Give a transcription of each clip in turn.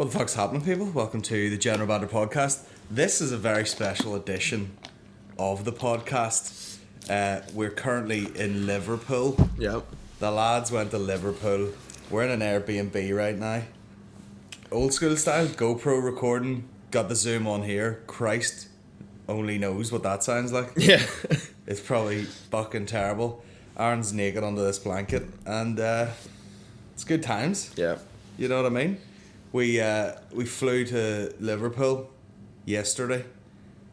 What the fuck's happening, people? Welcome to the General Banter Podcast. This is a very special edition of the podcast. We're currently in Liverpool. Yep. The lads went to Liverpool. We're in an Airbnb right now. Old school style, GoPro recording. Got the zoom on here. Christ only knows what that sounds like. Yeah. It's probably fucking terrible. Aaron's naked under this blanket, and it's good times. Yeah. You know what I mean? We flew to Liverpool yesterday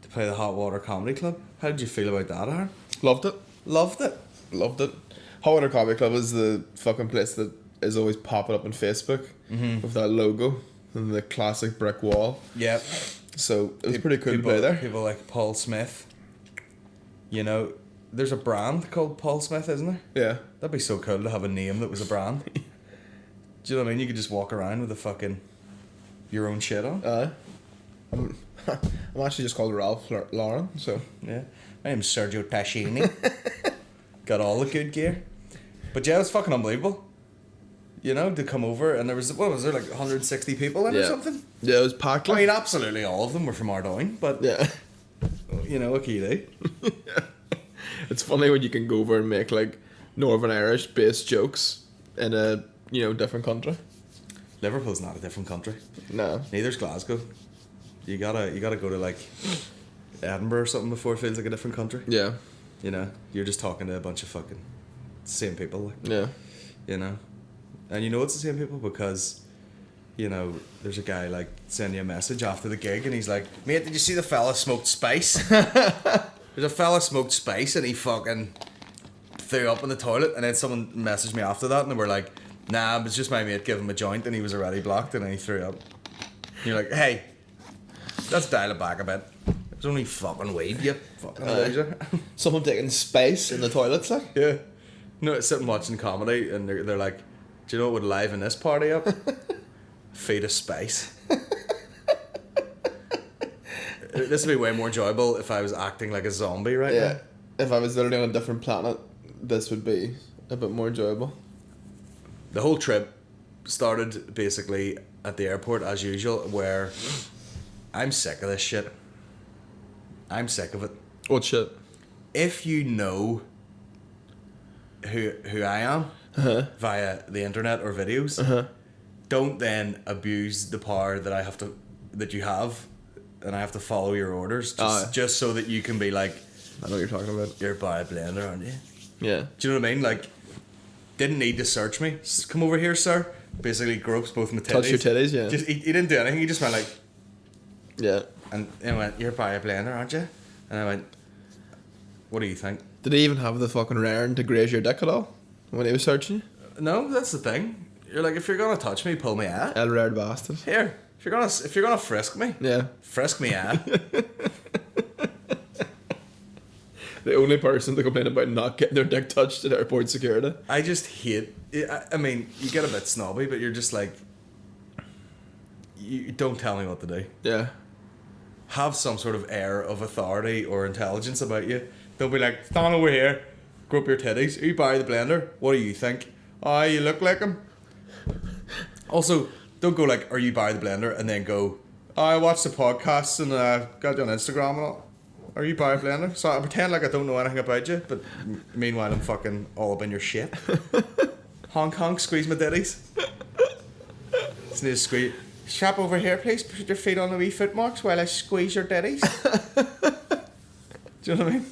to play the Hot Water Comedy Club. How did you feel about that, Aaron? Loved it. Loved it. Loved it. Hot Water Comedy Club is the fucking place that is always popping up on Facebook with that logo and the classic brick wall. Yeah. So it was pretty cool to play there. People like Paul Smith. You know, there's a brand called Paul Smith, isn't there? Yeah. That'd be so cool to have a name that was a brand. Do you know what I mean? You could just walk around with your own shit on. I'm actually just called Ralph Lauren, so. Yeah. My name's Sergio Tashini. Got all the good gear. But yeah, it was fucking unbelievable. You know, to come over, and there was, what was there, like 160 people in or something? Yeah, it was packed. I mean, absolutely all of them were from Ardoyne, but, yeah. You know, what can you do? It's funny when you can go over and make, like, Northern Irish-based jokes in a, different country. Liverpool's not a different country. No. Neither's Glasgow. You gotta go to, like, Edinburgh or something before it feels like a different country. Yeah. You know, you're just talking to a bunch of fucking same people. Like, yeah. You know, and you know it's the same people because, you know, there's a guy like sending you a message after the gig and he's like, mate, did you see the fella smoked spice? There's a fella smoked spice and he fucking threw up in the toilet, and then someone messaged me after that and they were like, nah, it was just my mate gave him a joint and he was already blocked and then he threw up. And you're like, hey, let's dial it back a bit. It's only fucking weed, you fucking loser. Someone taking space in the toilets, like? Yeah. No, sitting watching comedy and they're like, do you know what would liven this party up? Feed of space. This would be way more enjoyable if I was acting like a zombie right now. If I was literally on a different planet, this would be a bit more enjoyable. The whole trip started basically at the airport as usual, where I'm sick of this shit. I'm sick of it. What shit? If you know who I am via the internet or videos, don't just abuse the power that you have, and I have to follow your orders just so that you can be like, I know what you're talking about. You're by a blender, aren't you? Yeah. Do you know what I mean? Like, didn't need to search me. Come over here, sir. Basically gropes both my titties. Touch your titties, yeah. Just he didn't do anything. He just went like, yeah. And he went, you're by a blender, aren't you? And I went, what do you think? Did he even have the fucking raring to graze your dick at all when he was searching you? No, that's the thing. You're like, if you're gonna touch me, pull me out. El rare bastard. Here, if you're gonna frisk me, frisk me out. The only person to complain about not getting their dick touched at airport security. I just hate. I mean, you get a bit snobby, but you're just like, you don't tell me what to do. Yeah. Have some sort of air of authority or intelligence about you. Don't be like, stand over here, grope your titties. Are you by the blender? What do you think? Oh, you look like him. Also, don't go like, are you by the blender? And then go, oh, I watched the podcasts and got you on Instagram and all. Are you by a blender? So I pretend like I don't know anything about you, but meanwhile I'm fucking all up in your shit. Honk honk, squeeze my ditties. Just need to squeeze. Strap over here, please. Put your feet on the wee foot marks while I squeeze your ditties. Do you know what I mean?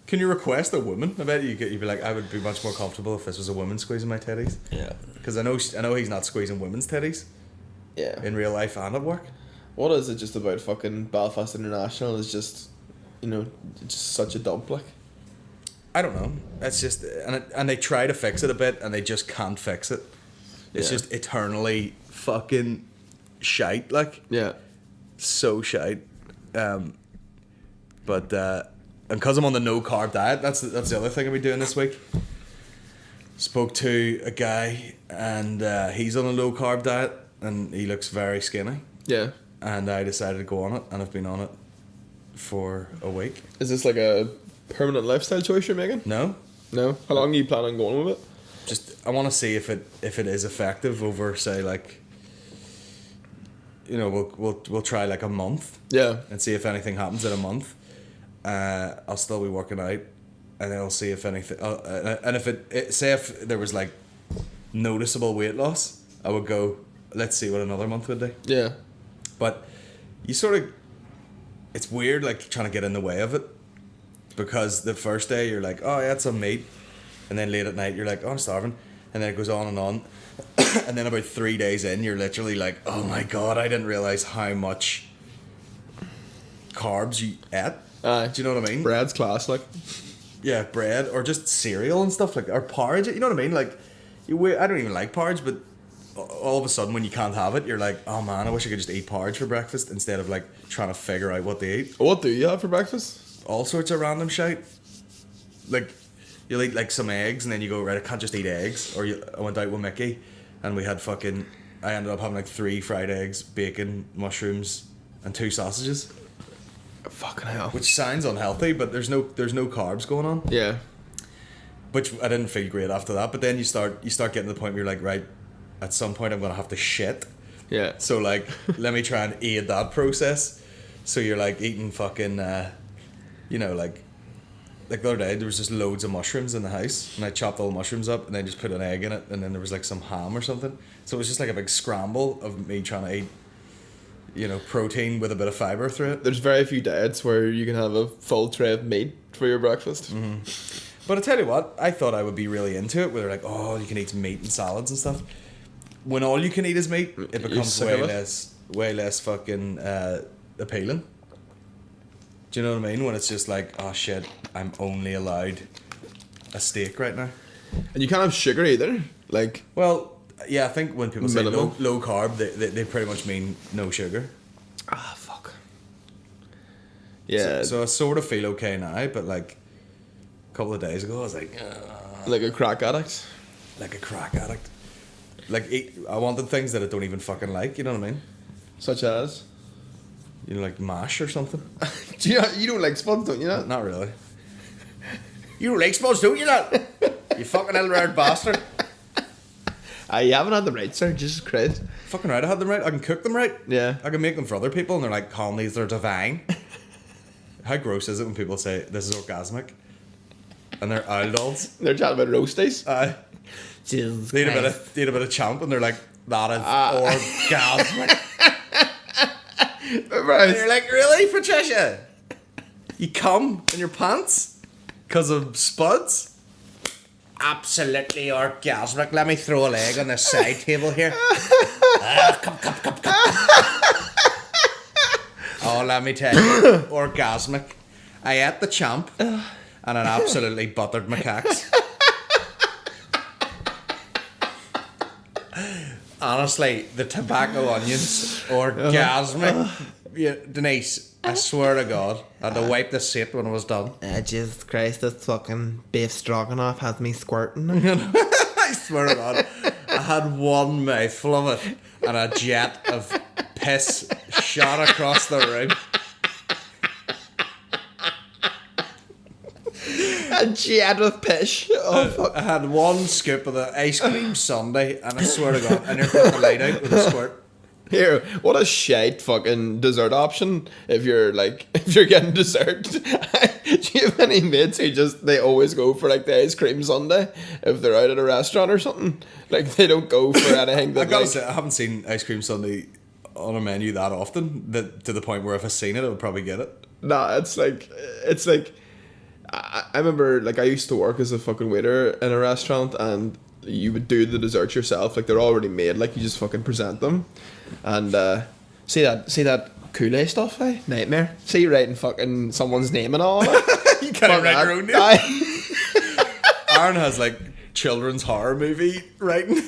Can you request a woman? I bet you'd be like, I would be much more comfortable if this was a woman squeezing my titties. Yeah. Because I know he's not squeezing women's titties. Yeah. In real life and at work. What is it just about fucking Belfast International? Is just, just such a dump, like. I don't know. It's just, and they try to fix it a bit, and they just can't fix it. It's just eternally fucking shite, like. Yeah. So shite. And because I'm on the no carb diet, that's the other thing I'll be doing this week. Spoke to a guy, and he's on a low carb diet, and he looks very skinny. Yeah. And I decided to go on it, and I've been on it for a week. Is this like a permanent lifestyle choice you're making? No. How long are you planning on going with it? Just, I want to see if it is effective over, say, like, we'll try like a month. Yeah. And see if anything happens in a month. I'll still be working out, and then I'll see if anything. And if say if there was like noticeable weight loss, I would go, let's see what another month would do. Yeah. But you sort of, it's weird like trying to get in the way of it, because the first day you're like, oh, I had some meat, and then late at night you're like, oh, I'm starving, and then it goes on, and then about 3 days in you're literally like, oh my god, I didn't realize how much carbs you ate. Do you know what I mean? Bread's class, like. Yeah, bread or just cereal and stuff like, or porridge. You know what I mean? Like, I don't even like porridge, but all of a sudden when you can't have it, you're like, oh man, I wish I could just eat porridge for breakfast instead of like trying to figure out what to eat. What do you have for breakfast? All sorts of random shit. Like, you'll eat like some eggs and then you go, right, I can't just eat eggs. Or I went out with Mickey and we had I ended up having like 3 fried eggs, bacon, mushrooms, and 2 sausages. Fucking hell. Which sounds unhealthy, but there's no carbs going on. Yeah. Which I didn't feel great after that. But then you start getting to the point where you're like, right, at some point I'm gonna have to shit. Yeah. So like, let me try and aid that process. So you're like eating fucking, like the other day there was just loads of mushrooms in the house, and I chopped all the mushrooms up and then just put an egg in it, and then there was like some ham or something. So it was just like a big scramble of me trying to eat, protein with a bit of fibre through it. There's very few diets where you can have a full tray of meat for your breakfast. Mm-hmm. But I tell you what, I thought I would be really into it, where they're like, oh, you can eat meat and salads and stuff. When all you can eat is meat, it becomes way less fucking appealing. Do you know what I mean? When it's just like, oh shit, I'm only allowed a steak right now. And you can't have sugar either. Like, well, yeah, I think when people say minimal. low carb, they pretty much mean no sugar. Ah, fuck. Yeah. So I sort of feel okay now, but like a couple of days ago, I was like, like a crack addict. Like a crack addict. Like, I wanted things that I don't even fucking like. You know what I mean? Such as, like mash or something. you don't like spuds, don't you? Not really. You don't like spuds, don't you? Not. You fucking little red bastard. You haven't had them right, sir. Jesus Christ. Fucking right, I had them right. I can cook them right. Yeah. I can make them for other people, and they're like, Colin, these are divine. How gross is it when people say this is orgasmic, and they're owl dolls? They're chatting about roasties. Jesus they need a bit of champ, and they're like, that is orgasmic. Right. And you're like, really, Patricia? You come in your pants because of spuds? Absolutely orgasmic. Let me throw a leg on the side table here. Come. Oh, let me tell you, orgasmic. I ate the champ and it absolutely buttered my cacks. Honestly, the tobacco onions, orgasmic. Yeah, Denise, I swear to God, I had to wipe the seat when it was done. Jesus Christ, this fucking beef stroganoff has me squirting. I swear to God, I had one mouthful of it and a jet of piss shot across the room. A jet of piss. Oh, fuck. I had one scoop of the ice cream sundae, and I swear to God, and you're putting the light out with a squirt. Here, what a shite fucking dessert option if you're getting dessert. Do you have any mates who they always go for like the ice cream sundae if they're out at a restaurant or something? Like they don't go for anything that I gotta say, I haven't seen ice cream sundae on a menu that often, to the point where if I seen it, I would probably get it. Nah, it's like I remember, like, I used to work as a fucking waiter in a restaurant, and you would do the desserts yourself. Like, they're already made. Like, you just fucking present them. And see that Kool-Aid stuff, eh? Nightmare. See you writing fucking somene's name and all. You can't write your own name. Aaron has like children's horror movie writing.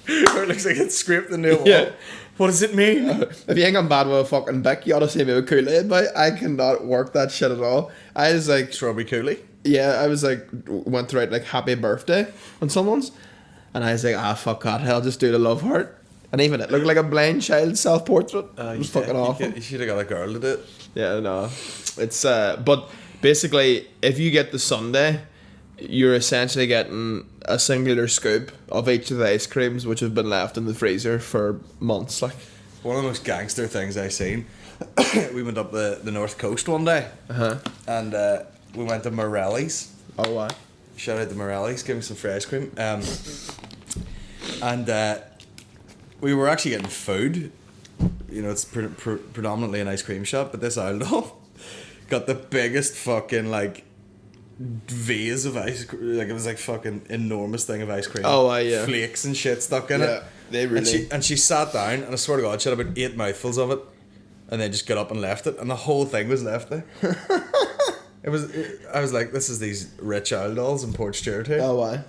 Where it looks like it's scraped in the wall. Yeah. What does it mean? If you ain't got bad with a fucking Bic, you ought to see me with Kool-Aid, but I cannot work that shit at all. I was like... Strawberry Kool-Aid? Yeah, I was like, went to write like happy birthday on someone's, and I was like, fuck God, I'll just do the love heart. And even it looked like a blind child's self-portrait. It was fucking awful. You should have got a girl to do it. Yeah, no. It's, but basically, if you get the sundae, you're essentially getting a singular scoop of each of the ice creams which have been left in the freezer for months. Like, one of the most gangster things I've seen. We went up the north coast one day, and we went to Morelli's. oh wow, Shout out to Morelli's, give me some free ice cream. And we were actually getting food. You know, it's predominantly an ice cream shop, but this outlaw got the biggest fucking like vase of ice cream. Like, it was like fucking enormous thing of ice cream. Oh, yeah. Flakes and shit stuck in yeah, it. they really. And she sat down, and I swear to God, she had about 8 mouthfuls of it, and then just got up and left it, and the whole thing was left there. I was like, this is these rich outlaws in Port Stewart here. Oh wow,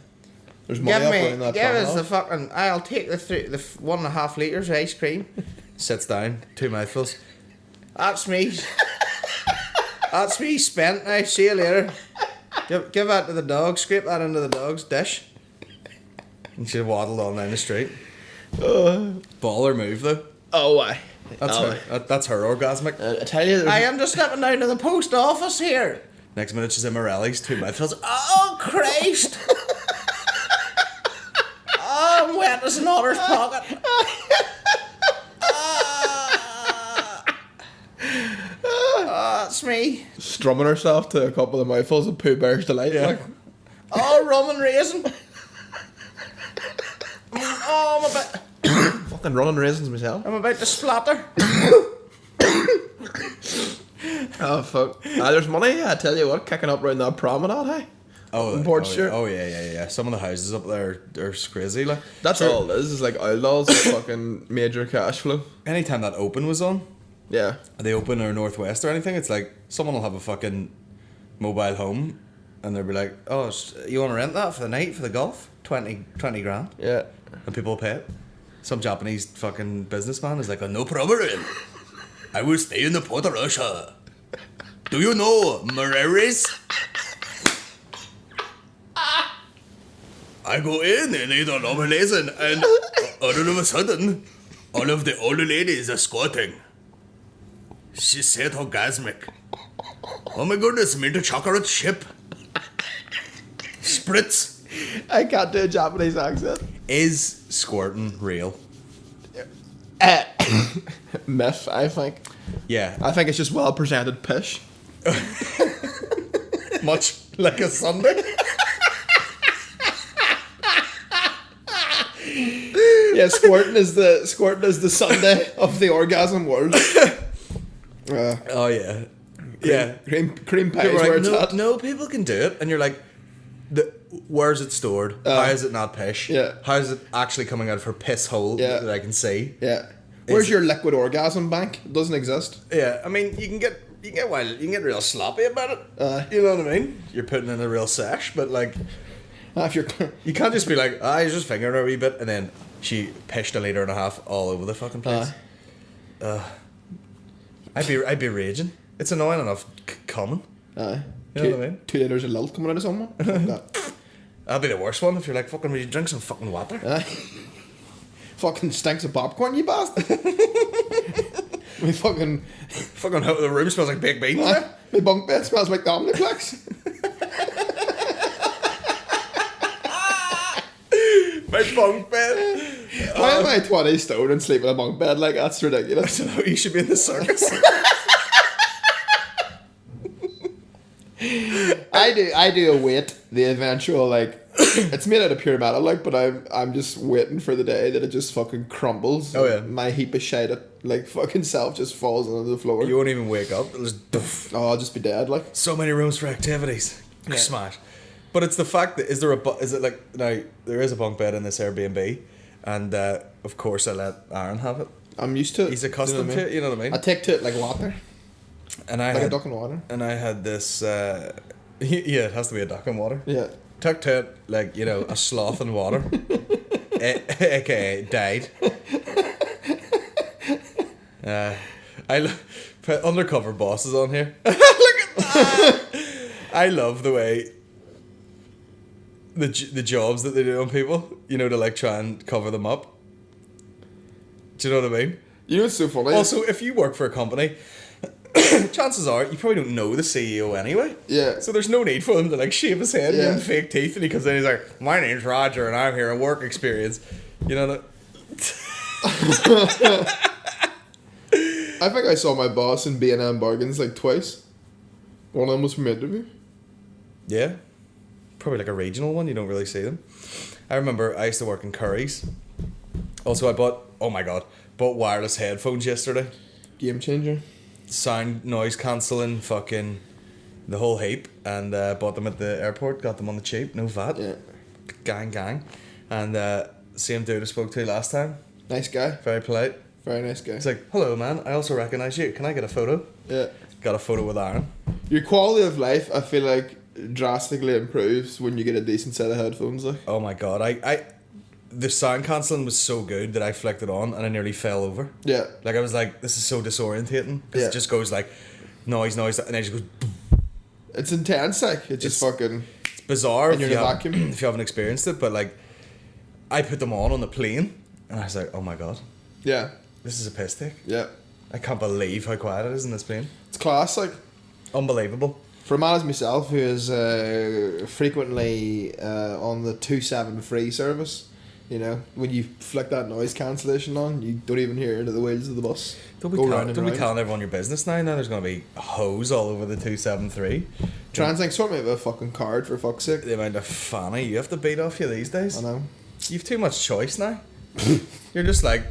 there's money up in that. Give us the fucking. I'll take the 1.5 litres of ice cream. Sits down, 2 mouthfuls. That's me. That's me spent now. See you later. Give that to the dog. Scrape that into the dog's dish. And she waddled on down the street. Baller move though. Oh wow, That's her orgasmic. I tell you, I am just stepping down to the post office here. Next minute she's in Morelli's, 2 mouthfuls. Oh Christ! Oh, I'm wet as an otter's pocket. That's me. strumming herself to a couple of mouthfuls of Pooh Bear's Delight. Yeah. Like, Oh, rum and raisin. Oh, fucking running raisins myself. I'm about to splatter. Oh fuck! There's money. I tell you what, kicking up round that promenade. Hey, in Port Stewart. Yeah. Some of the houses up there are crazy. Like, That's sure, all it is like outlaws with fucking major cash flow. anytime that Open was on, Yeah. the Open or Northwest or anything, it's like someone will have a fucking mobile home, and they'll be like, "Oh, you want to rent that for the night for the golf? 20 grand," Yeah. and people will pay it. Some Japanese fucking businessman is like, "Oh, no problem. I will stay in the Port of Russia. Do you know Moreris? I go in and eat a long lesson, and all of a sudden, all of the old ladies are squatting. She said orgasmic. Oh my goodness, mint chocolate chip. Spritz. I can't do a Japanese accent. Is squirting real? Myth, I think. Yeah. I think it's just well presented pish. Much like a Sunday. Yeah, squirting is the Sunday of the orgasm world. Oh yeah. Yeah. Cream pie is People are where like, it's at. no, people can do it, and you're like, where's it stored? How is it not pish? Yeah. How is it actually coming out of her piss hole Yeah. that I can see? Yeah. Where's your liquid orgasm bank? It doesn't exist. Yeah, I mean, you can get real sloppy about it. You know what I mean? You're putting in a real sesh, but like, If you're you can't just be like, I was just fingering her a wee bit, and then she pished 1.5 liters all over the fucking place. I'd be raging. It's annoying enough coming. You know what I mean? 2 liters of lilt coming out of someone. Fuck That'd be the worst one if you're like, fucking, will you drink some fucking water? that. Fucking stinks of popcorn, you bastard. We fucking The room smells like baked beans. my bunk bed smells like the Omniplex. My bunk bed. Why am I 20 stone and sleep in a bunk bed? Like, that's ridiculous. I don't know, you should be in the circus. I do await the eventual, like, it's made out of pure metal, like, but I'm just waiting for the day that it just fucking crumbles. Oh, yeah. My heap of shit, like, fucking self just falls onto the floor. You won't even wake up. It'll just doof. Oh, I'll just be dead, like. So many rooms for activities. Smash. But it's the fact that, is it like, now, there is a bunk bed in this Airbnb, and of course I let Aaron have it. I'm used to it. He's accustomed to it, you know what I mean? I take to it like water. And I Like had, a duck in water. And I had this, yeah, it has to be a duck in water. Yeah. Took to it like, you know, a sloth in water. AKA died. Put undercover bosses on here. Look at that! I love the way the jobs that they do on people, you know, to like try and cover them up. Do you know what I mean? You know what's so funny? Also, if you work for a company chances are you probably don't know the CEO anyway. Yeah. So there's no need for him to like shave his head Yeah. and fake teeth, and he comes in, he's like, "My name's Roger, and I'm here at work experience." You know that. I think I saw my boss in B&M Bargains like twice. One of them was from interview. Yeah. Probably like a regional one. You don't really see them. I remember I used to work in Curry's. Also, I bought wireless headphones yesterday. Game changer. Sound, noise cancelling, fucking the whole heap, and bought them at the airport. Got them on the cheap, no VAT. Yeah. Gang. And same dude I spoke to last time. Nice guy. Very polite. Very nice guy. He's like, "Hello, man. I also recognise you. Can I get a photo?" Yeah. Got a photo with Aaron. Your quality of life, I feel like, drastically improves when you get a decent set of headphones. Like. Oh my god, the sound cancelling was so good that I flicked it on and I nearly fell over. Yeah. Like I was like, this is so disorientating because Yeah. it just goes like noise, and then it just goes. It's intense, like. It's just fucking. It's bizarre And you're in a vacuum. if you haven't experienced it, but like, I put them on the plane and I was like, oh my god, Yeah. this is a piss take. Yeah. I can't believe how quiet it is in this plane. It's class, like. Unbelievable. For a man as myself, who is frequently on the 2-7 free service, you know, when you flick that noise cancellation on, you don't even hear into the wheels of the bus. Don't be telling everyone your business now. Now there's going to be hose all over the 273. Translink, sort me out a fucking card, for fuck's sake. The amount of fanny you have to beat off you these days. I know. You've too much choice now. you're like,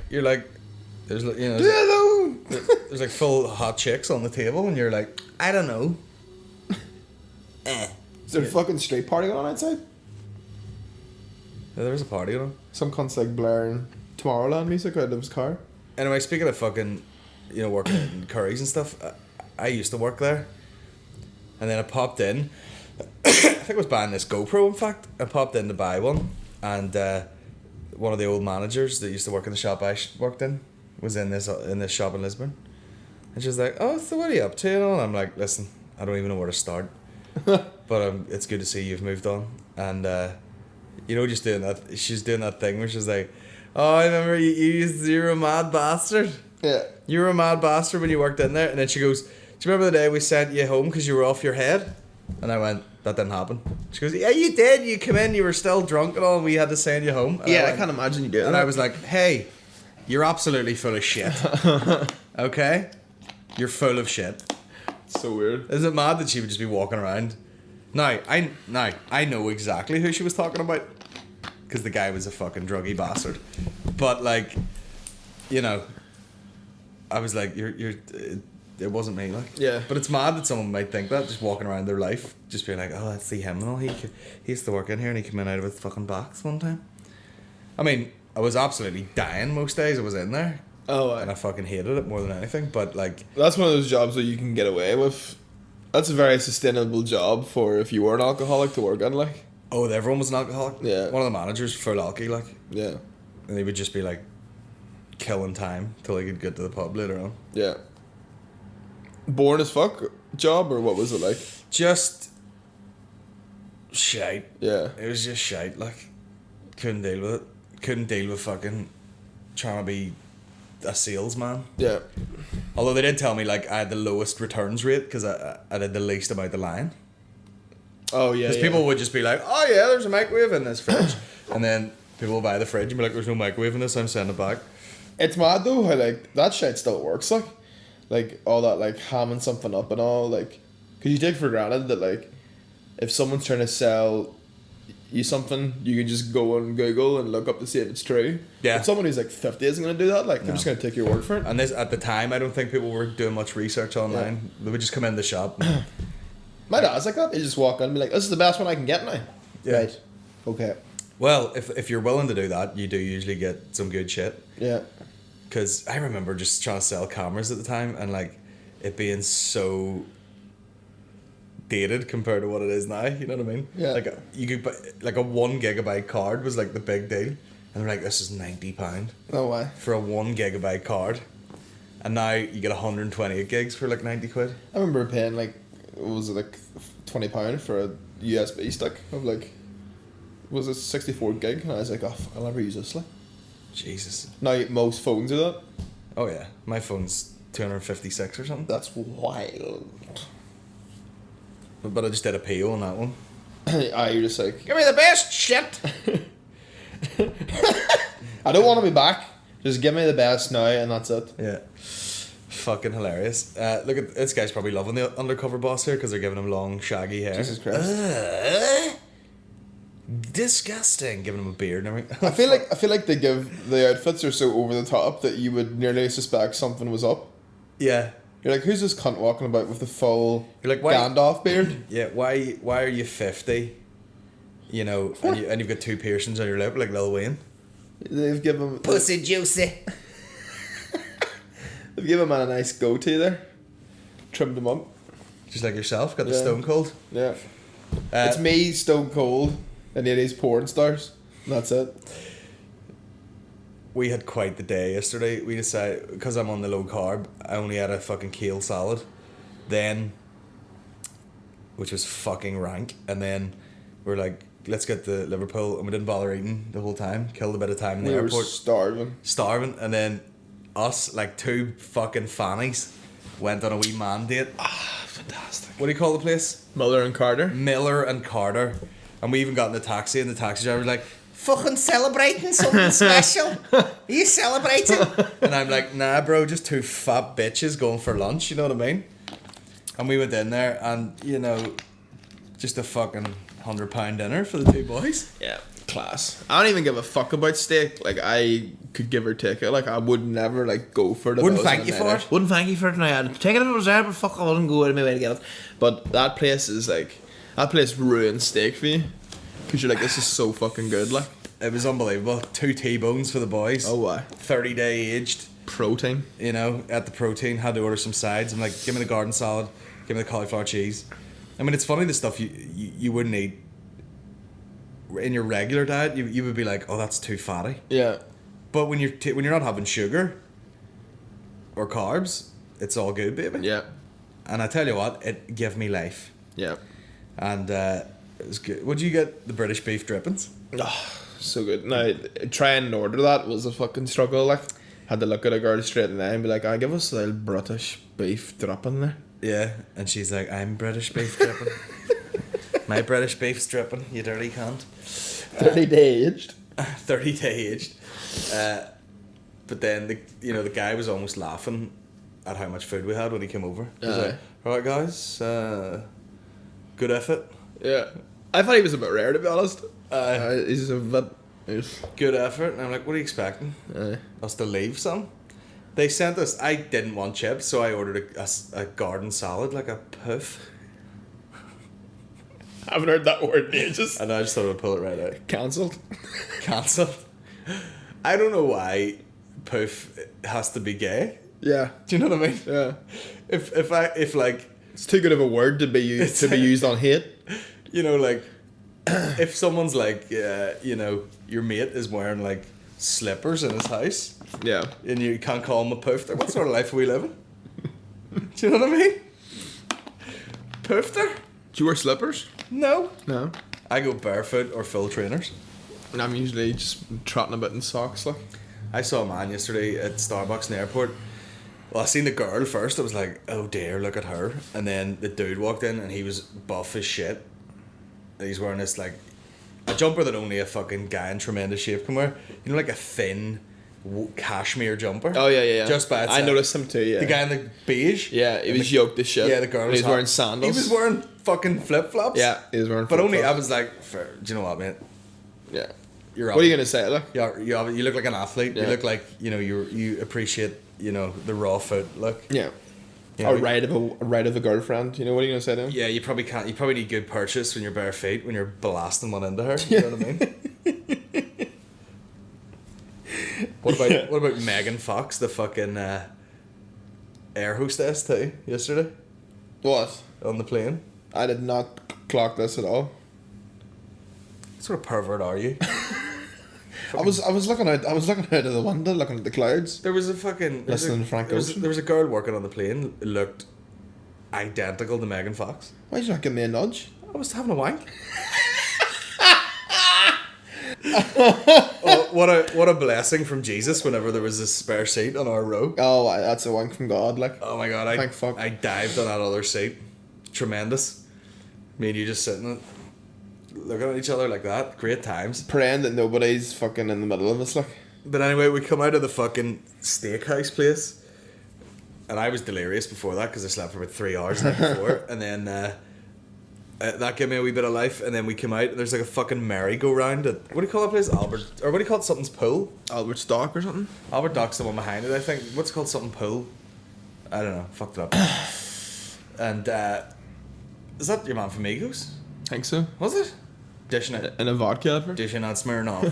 there's there's like full hot chicks on the table, and you're like, I don't know. Is there a fucking street party going on outside? Yeah, there was a party on. Some cunt's like blaring Tomorrowland music out of his car. Anyway, speaking of fucking, working in Curry's and stuff, I used to work there, and then I popped in. I think I was buying this GoPro. In fact, I popped in to buy one, and one of the old managers that used to work in the shop I worked in was in this shop in Lisbon, and she's like, "Oh, so what are you up to?" And I'm like, "Listen, I don't even know where to start." But it's good to see you've moved on, and just doing that. She's doing that thing where she's like, "Oh, I remember you're a mad bastard. Yeah. You were a mad bastard when you worked in there." And then she goes, "Do you remember the day we sent you home because you were off your head?" And I went, "That didn't happen." She goes, "Yeah, you did. You came in, you were still drunk and all, and we had to send you home." And I can't imagine you doing And that. I was like, "Hey, you're absolutely full of shit. Okay, you're full of shit." It's so weird. Is it mad that she would just be walking around? Now I know exactly who she was talking about, because the guy was a fucking druggy bastard. But like, I was like, it wasn't me, like. Yeah. But it's mad that someone might think that, just walking around their life, just being like, "Oh, let's see him and all. He used to work in here and he came in out of his fucking box one time." I mean, I was absolutely dying most days I was in there. Oh, And I fucking hated it more than anything. But like, that's one of those jobs that you can get away with. That's a very sustainable job for if you were an alcoholic to work in, like. oh, everyone was an alcoholic. Yeah. One of the managers full alky, like, Yeah. and they would just be like killing time till they could get to the pub later on. Yeah. Boring as fuck job, or what was it like? Just shite. Yeah. It was just shite. Like, couldn't deal with it. Couldn't deal with fucking trying to be a salesman. Yeah. Although they did tell me like I had the lowest returns rate because I did the least amount of line. Oh yeah. Because people would just be like, "Oh yeah, there's a microwave in this fridge," and then people will buy the fridge and be like, "There's no microwave in this. I'm sending it back." It's mad though how like that shit still works, like all that like hamming something up and all, like, because you take for granted that like if someone's trying to sell you something, you can just go on Google and look up to see if it's true. Yeah. But someone who's like 50 isn't gonna do that. Like they're just gonna take your word for it. And this at the time, I don't think people were doing much research online. Yeah. They would just come in the shop. My dad's like that. They just walk in and be like, "This is the best one I can get now." Yeah. Right. Okay. Well, if you're willing to do that, you do usually get some good shit. Yeah. Because I remember just trying to sell cameras at the time and like it being so dated compared to what it is now. You know what I mean? Yeah. Like you could buy, like a 1 gigabyte card was like the big deal, and they're like, "This is £90 No way. for a 1 gigabyte card," and now you get 128 gigs for like 90 quid. I remember paying like, what was it, like £20 for a USB stick of like, was it 64 gig? And I was like, "Oh, I'll never use this." Like, Jesus. now most phones do that. Oh yeah, my phone's 256 or something. That's wild. But I just did a PO on that one. You're just like, Give me the best shit. I don't want to be back. Just give me the best now, and that's it. Yeah. Fucking hilarious. Look at this guy's probably loving the undercover boss here because they're giving him long, shaggy hair. Jesus Christ. Disgusting. Giving him a beard and everything. I feel like they give the outfits are so over the top that you would nearly suspect something was up. Yeah. You're like, who's this cunt walking about with the full You're like, why- Gandalf beard? Yeah. Why are you 50? You know, and you've got 2 piercings on your lip like Lil Wayne. They've given him Pussy juicy. They've given him a nice goatee there. Trimmed him up. Just like yourself. Got the Yeah. stone cold. Yeah. It's me, Stone Cold, and 80s porn stars. And that's it. We had quite the day yesterday. We decided, because I'm on the low carb, I only had a fucking kale salad. Then, which was fucking rank. And then we're like, let's get to Liverpool. And we didn't bother eating the whole time. Killed a bit of time in the We were airport. starving. And then us, like 2 fucking fannies, went on a wee man date. Fantastic. What do you call the place? Miller and Carter. Miller and Carter. And we even got in the taxi, and the taxi driver was like, Fucking celebrating something special. Are you celebrating? and I'm like, nah, bro, just 2 fat bitches going for lunch, you know what I mean? And we went in there, and, you know, just a fucking £100 dinner for the 2 boys. Yeah, class. I don't even give a fuck about steak. Like, I could give or take it. Like, I would never, like, go for it. Wouldn't thank you for it. Wouldn't thank you for it. Now, I'd take it if it was there, but fuck, I wouldn't go out of my way to get it. But that place is, like, that place ruins steak for you. Because you're like, this is so fucking good, like. It was unbelievable. 2 T-bones for the boys. Oh, wow. 30-day aged. Protein. You know, at the protein, had to order some sides. I'm like, give me the garden salad, give me the cauliflower cheese. I mean, it's funny the stuff you wouldn't eat in your regular diet. You would be like, oh, that's too fatty. Yeah. But when you're not having sugar or carbs, it's all good, baby. Yeah. And I tell you what, it gave me life. Yeah. And it was good. Would you get the British beef drippings? Oh, so good. Now, trying to order that was a fucking struggle, like. Had to look at a girl straight in the eye and be like, give us a little British beef dripping there. Yeah, and she's like, I'm British beef dripping. My British beef's dripping, you dirty cunt. 30-day aged. 30-day aged. But then the guy was almost laughing at how much food we had when he came over. He was like, alright guys, good effort. Yeah. I thought he was a bit rare, to be honest. He's a bit... Good effort. And I'm like, what are you expecting? Us to leave some? They sent us, I didn't want chips, so I ordered a garden salad, like a poof. I haven't heard that word in ages. And I just thought I'd pull it right out. Cancelled. Cancelled. I don't know why poof has to be gay. Yeah. Do you know what I mean? Yeah. If like It's too good of a word to be used on hate. You know, like if someone's like, your mate is wearing like slippers in his house, Yeah. and you can't call him a poofter. What sort of life are we living? Do you know what I mean? Poofter? Do you wear slippers? No. No. I go barefoot or full trainers. And I'm usually just trotting a bit in socks, like. I saw a man yesterday at Starbucks in the airport. Well, I seen the girl first. I was like, oh dear, look at her. And then the dude walked in and he was buff as shit. And he's wearing this like a jumper that only a fucking guy in tremendous shape can wear. You know, like a thin cashmere jumper. Oh yeah. Just by itself. I noticed him too. Yeah. The guy in the beige. Yeah, he And was yoked as shit. Yeah, the girl And was he was hot. wearing sandals. He was wearing fucking flip flops. Yeah, he was wearing. But only I flip-flops. was like, do you know what, mate? Yeah. You're What are you gonna say, like? You look like an athlete. Yeah. You look like you appreciate the raw foot look. Yeah. You know, A right of a girlfriend. You know, what are you gonna say to him? Yeah, you probably can't. You probably need good purchase when you're bare feet when you're blasting one into her. You know what I mean? What about Megan Fox, the fucking air hostess too? Yesterday What? on the plane. I did not clock this at all. What sort of pervert are you? I was looking out of the window, looking at the clouds. There was a fucking Listening to Frank Ocean. there was a girl working on the plane who looked identical to Megan Fox. Why did you not give me a nudge? I was having a wank. Oh, what a blessing from Jesus whenever there was a spare seat on our row. Oh, that's a wink from God. Like, Oh my god, Thank fuck. I dived on that other seat. Tremendous. Me and you just sitting looking at each other like that. Great times. praying that nobody's fucking in the middle of us. Like, But anyway, we come out of the fucking steakhouse place. And I was delirious before that because I slept for about 3 hours the night before. And then that gave me a wee bit of life. And then we came out and there's like a fucking merry-go-round at, what do you call that place? Albert, or what do you call it? Something's Pool? Albert Stock or something. Albert Dock's the one behind it, I think. What's it called? Something Pool? I don't know. Fucked it up. And is that your man from Migos? Think so. Was it? Dishing it. In a vodka advert. Dishing out Smirnoff.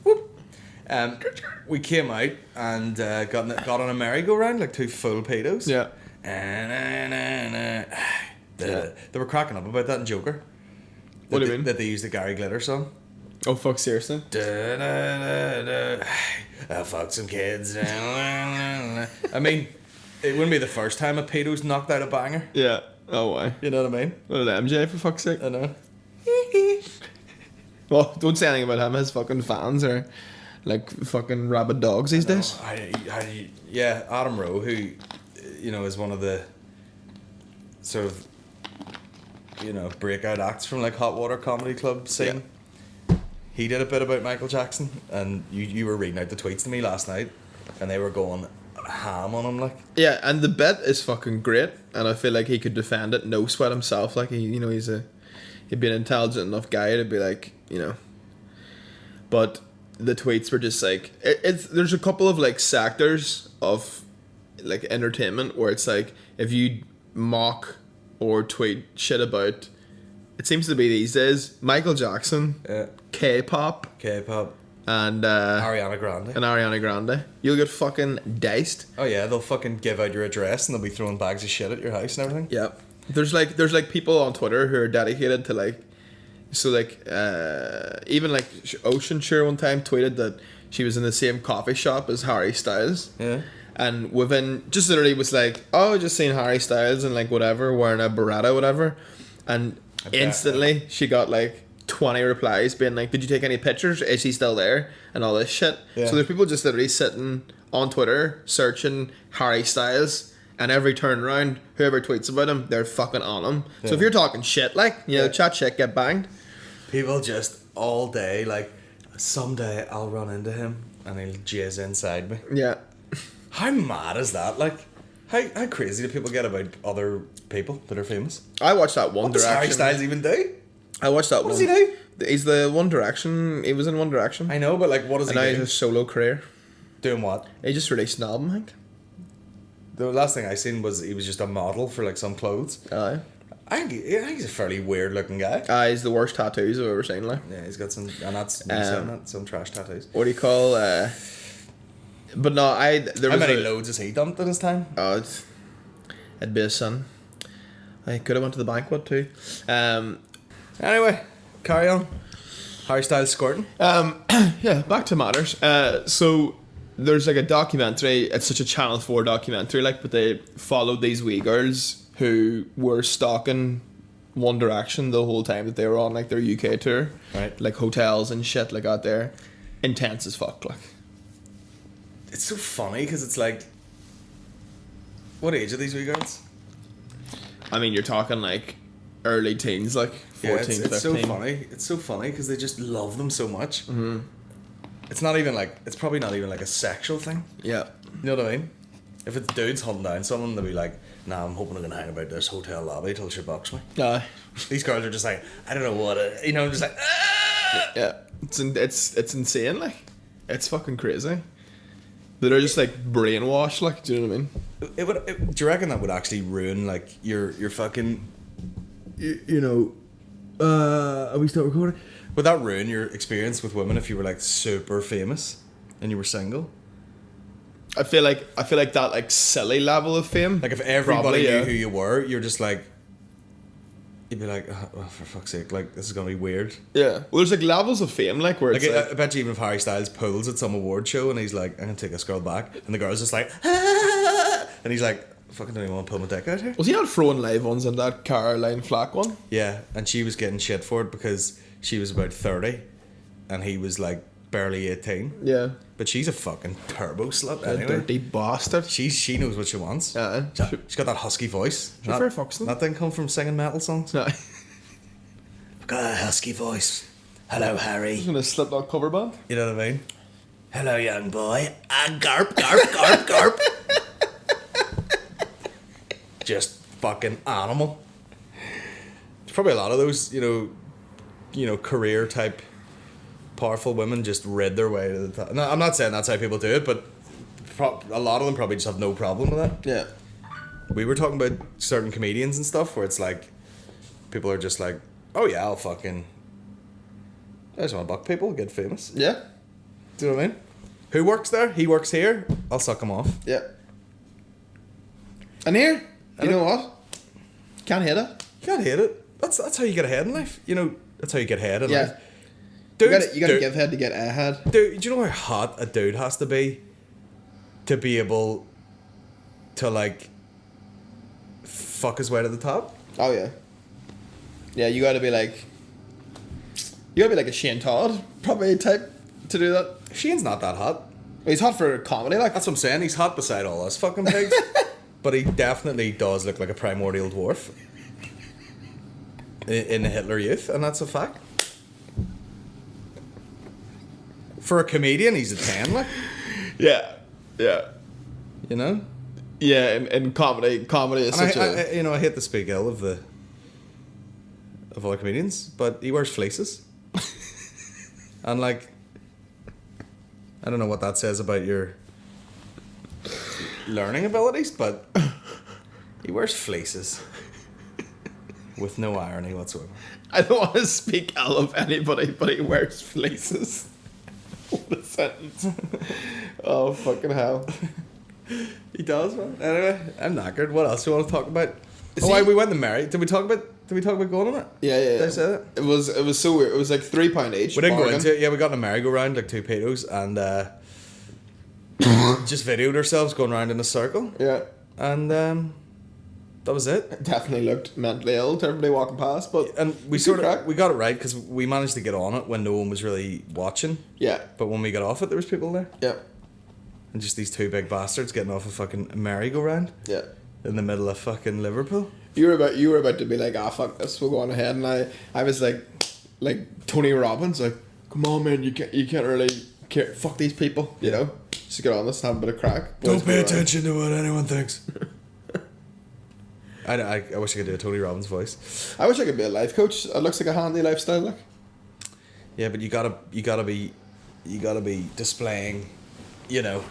Whoop. We came out and got on a merry-go-round like two full pedos. Yeah. They were cracking up about that in Joker. What do you mean? That they used the Gary Glitter song. Oh fuck, seriously? I fucked some kids. I mean, it wouldn't be the first time a pedo's knocked out a banger. Yeah. Oh why? You know what I mean? What did MJ, for fuck's sake? I know. Well, don't say anything about him. His fucking fans are like fucking rabid dogs these days. Yeah, Adam Rowe, who, you know, is one of the sort of, you know, breakout acts from like Hot Water Comedy Club scene. Yeah. He did a bit about Michael Jackson, and you were reading out the tweets to me last night, and they were going ham on him, like. Yeah, and the bit is fucking great, and I feel like he could defend it, no sweat himself. Like, he'd be an intelligent enough guy to be like, you know. But the tweets were just like, there's a couple of like sectors of like entertainment where it's like, if you mock or tweet shit about, it seems to be these days, Michael Jackson, K-pop, and Ariana Grande. You'll get fucking diced. Oh yeah, they'll fucking give out your address and they'll be throwing bags of shit at your house and everything. Yeah. There's like people on Twitter who are dedicated to like, so like even like Ocean Sure one time tweeted that she was in the same coffee shop as Harry Styles. Yeah. And within, just literally was like, oh, just seen Harry Styles and like whatever, wearing a Beretta, whatever. And instantly she got like 20 replies being like, did you take any pictures? Is he still there? And all this shit. Yeah. So there's people just literally sitting on Twitter searching Harry Styles, and every turnaround, whoever tweets about him, they're fucking on him. Yeah. So if you're talking shit, like, you know, chat shit, get banged. People just all day, like, someday I'll run into him and he'll jizz inside me. Yeah. How mad is that? Like, how crazy do people get about other people that are famous? I watched that One What does Direction. Harry Styles even do? I watched that What one. does he do? He's the One Direction. He was in One Direction. I know, but like, what does And he now do? he's a solo career. Doing what? He just released an album, I think. The last thing I seen was he was just a model for like some clothes. Aye. I think he's a fairly weird looking guy. He's the worst tattoos I've ever seen, like. Yeah, he's got some, and that's me saying that, some trash tattoos. What do you call, but no, there How was many a, loads has he dumped in his time? Oh, it'd be his son. I could have went to the banquet too. Anyway, carry on. Harry Styles squirting. Yeah, back to matters. So there's like a documentary. It's such a Channel 4 documentary, like, but they followed these wee girls who were stalking One Direction the whole time that they were on like their UK tour, Right. like hotels and shit like out there. Intense as fuck, like. It's so funny because it's like, what age are these wee girls? I mean, you're talking like early teens, like 14, Yeah, it's 15. so funny. It's so funny because they just love them so much. Mm-hmm. It's not even like, it's probably not even like a sexual thing. Yeah. You know what I mean? If it's dudes hunting down someone, they'll be like, nah, I'm hoping I can hang about this hotel lobby till she bucks me. These girls are just like, I don't know what it, you know, just like, ah! Yeah. It's insane, like. It's fucking crazy. They're just like brainwashed, like, do you know what I mean? Do you reckon that would actually ruin like your fucking, you know, are we still recording? Would that ruin your experience with women if you were like super famous and you were single? I feel like that like silly level of fame. Like if everybody probably, knew yeah. who you were, you're just like, you'd be like, oh, for fuck's sake, like this is gonna be weird. Yeah. Well, there's like levels of fame, like where Like, it's like, I bet you even if Harry Styles pulls at some award show and he's like, I'm gonna take this girl back, and the girl's just like, ah! And he's like, fucking don't even want to pull my dick out here. was he not throwing live ones in that Caroline Flack one? Yeah, and she was getting shit for it because she was about 30 and he was like barely 18. Yeah. But she's a fucking turbo slut A anyway. dirty bastard. She knows what she wants. She's got that husky voice. She's very foxy. That didn't come from singing metal songs. No. I've got a husky voice. Hello, Harry. He's gonna slip that cover band. You know what I mean? Hello, young boy. Garp, garp, garp, garp. Just fucking animal. There's probably a lot of those, you know, career type powerful women just read their way to the top. No, I'm not saying that's how people do it, but a lot of them probably just have no problem with that. Yeah. We were talking about certain comedians and stuff where it's like people are just like, oh yeah, I just want to buck people, get famous. Yeah. Do you know what I mean? Who works there? He works here. I'll suck him off. Yeah. And here, you know what? Can't hate it. You can't hate it. That's how you get ahead in life. You know, that's how you get ahead in Yeah. life. Dude, You gotta give head to get ahead. Dude, do you know how hot a dude has to be able to like fuck his way to the top? Oh yeah. Yeah, you gotta be like a Shane Todd probably type to do that. Shane's not that hot. He's hot for comedy, like. That's what I'm saying. He's hot beside all us fucking pigs. But he definitely does look like a primordial dwarf in the Hitler Youth, and that's a fact. For a comedian, he's a 10, like. Yeah. Yeah. You know? Yeah, and comedy is And such a... I hate to speak ill of other comedians, but he wears fleeces. And like, I don't know what that says about your learning abilities, but he wears fleeces with no irony whatsoever. I don't want to speak ill of anybody, but he wears fleeces. What a sentence. Oh, fucking hell. He does, man. Anyway, I'm knackered. What else do you want to talk about? See- Why we went to Mary? Did we talk about going on it? Yeah. Did I say that? It was so weird. It was like £3 each. We didn't go bargain. into it. Yeah, we got in a merry-go-round, like two pedos, and just videoed ourselves going around in a circle. Yeah. And that was it. Definitely looked mentally ill to everybody walking past, but... And we Good sort crack. of we got it right because we managed to get on it when no one was really watching. Yeah. But when we got off it, there was people there, Yeah. and just these two big bastards getting off a fucking merry-go-round Yeah. in the middle of fucking Liverpool. You were about to be like, ah, fuck this, we'll go on ahead, and I was like Tony Robbins, like, come on, man, you can't really care, fuck these people, you know, just get on this, have a bit of crack. Boys Don't pay go around. attention to what anyone thinks. I wish I could do a Tony Robbins voice. I wish I could be a life coach. It looks like a handy lifestyle, like. Yeah, but you gotta be displaying, you know,